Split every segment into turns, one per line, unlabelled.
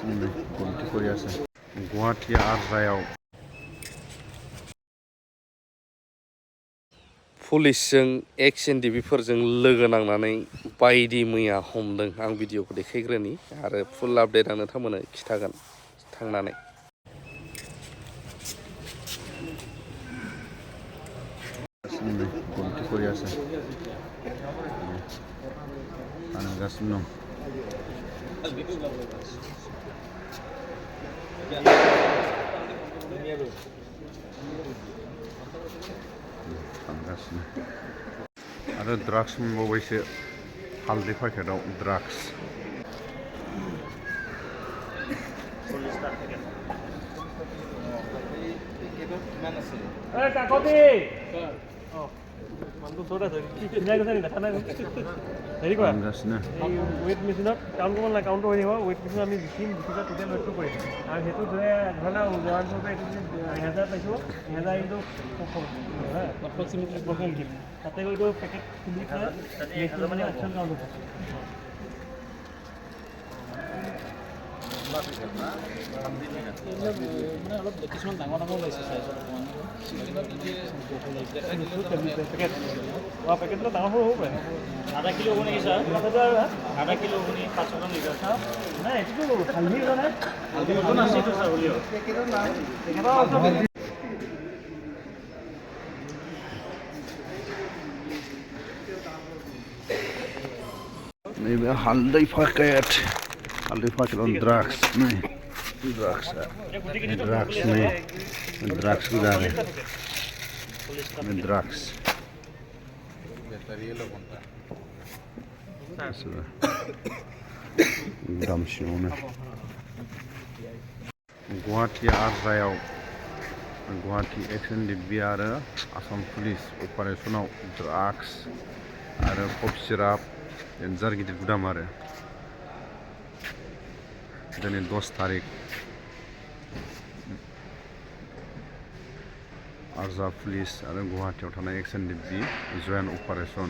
গন্তি কৰি আছে গুৱাহাটী আৰজাयाव पुलिसजों एक्स एनडिबिफोरजों लोगो नांनानै बायदि मैया हमदों आं भिडिअखौ देखायग्रोनि आरो फुल आपडेट आं नोंथांमोननो खिथागोन थांनानै गन्ति কৰি আছে फानगासिनो दं आरो ड्राग्स मोनबावबायसो हालदै पेकेटाव ड्राग्स
वेट मेसिनत काउंट কৰিব লাগে কাউণ্ট হৈ থাকিব वेट মেচিন আমি লিখিম লিখিলে টোটেল वेटটো কৰিম আৰু সেইটো ধৰণে উদাহৰণস্বৰূপে এইটো যদি 1000 পাইছো 1000 ইনটু এপ্ৰক্সিমেটলি লিখিম তাতে গৈ পেকেট খুলি পেলাই মেচিন মানে অপশ্যন কাউণ্ট হ'ব মানে অলপ কিছুমান ডাঙৰ ডাঙৰ ওলাইছে চাইজত পেকেটটো ডাঙৰ সৰু হ'ব পাৰে আধা কিলো হ'ব নেকি ছাৰ আধা কিলো হ'ব নেকি 500 গ্ৰাম লিটাৰ ছাৰ নাই এইটো হালধি নহয় হালধি নাছিল ছাৰ হ'লেও পেকেটৰ নাম
neybe halde paket on drugs ne drugs gudare drugs damşione Guwahati आरजायाव Guwahati एक्स एनडिबि आरो आसाम पुलिस अपारेशनाव ड्राग्स आरो कफ सिराप डेन्जार गिदिर गुदाम आरो दिनै 10 तारिख आरजा पुलिस आरो गुवाहाटीयाव थानाय एक्स एनडिबि जयेन्ट अपारेशन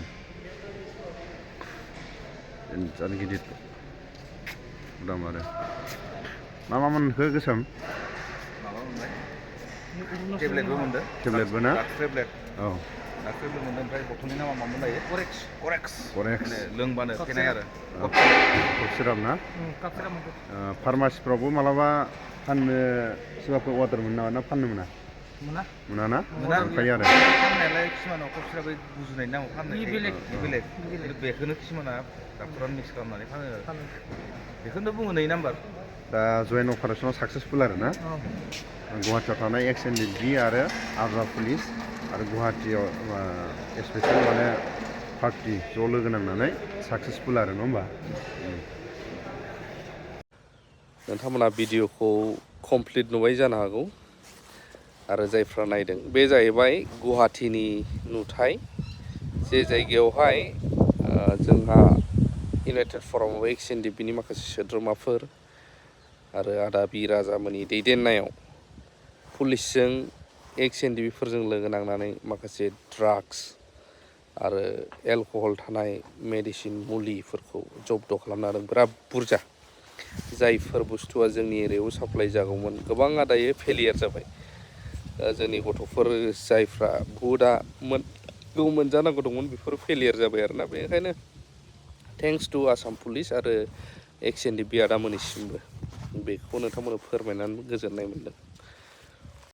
डेन्जार गिदिर गुदाम आरो मा मोनखो गोसोम
टेब्लेटबो मोनदों
टेब्लेटबो ना
टेब्लेट
औ
टेब्लेट मोनदों ओमफ्राय बथलनि नामा मामोन लायो करेक्स लोंबानो फेनाय आरो
कफ सिराप ना फार्मासिफ्रावबो मालाबा फाननो सोरबाफोर अर्डार मोनो ना फाननो मोना मोना ओमफ्राय आरो
फाननायालाय किसुमानाव कफ सिराप गुजुनायनि नामाव फाननो बेलेग बेखौनो किसुमाना डाक्टरा मिक्स खालामनानै फानो बेखौनो बुङो 2 नाम्बार
दा जयेन्ट अपारेशनाव साक्सेसफुल आरो ना गुवाहाटीयाव थानाय एक्स एनडिबि आरो आरजा पुलिस आरो गुवाहाटीयाव स्पेसियेल माने पार्टी ज' लोगो नांनानै साक्सेसफुल आरो नङा होमबा नोंथांमोना भिडिअखौ कमप्लिट नुबाय जानो हागौ आरो जायफ्रा नायदों बे जाहैबाय गुवाहाटीनि नुथाय जे जायगायावहाय जोंहा इउनाइटेड फराम अफ एक्स एनडिबिनि माखासे सोद्रोमाफोर आरो आदा बि राजामोननि दैदेननायाव पुलिसजों एक्स एनडिबिफोरजों लोगो नांनानै माखासे ड्राग्स आरो एलकहल थानाय मेडिसिन मुलिफोरखौ जब्द खालामना दों बिराद बुरजा जायफोर बुस्थुआ जोंनि एरियायाव साप्लाय जागौमोन गोबाङा दायो फेलियर जाबाय जोंनि गथ'फोर जायफ्रा बुहुदा मोनजानांगौ दंमोन बेफोर फेलियर जाबाय आरोना बेनिखायनो थेंक्स टु आसाम पुलिस आरो एक्स एनडिबि आदामोननिसिमबो बेखौ नोंथांमोननो फोरमायनानै गोजोननाय मोनदों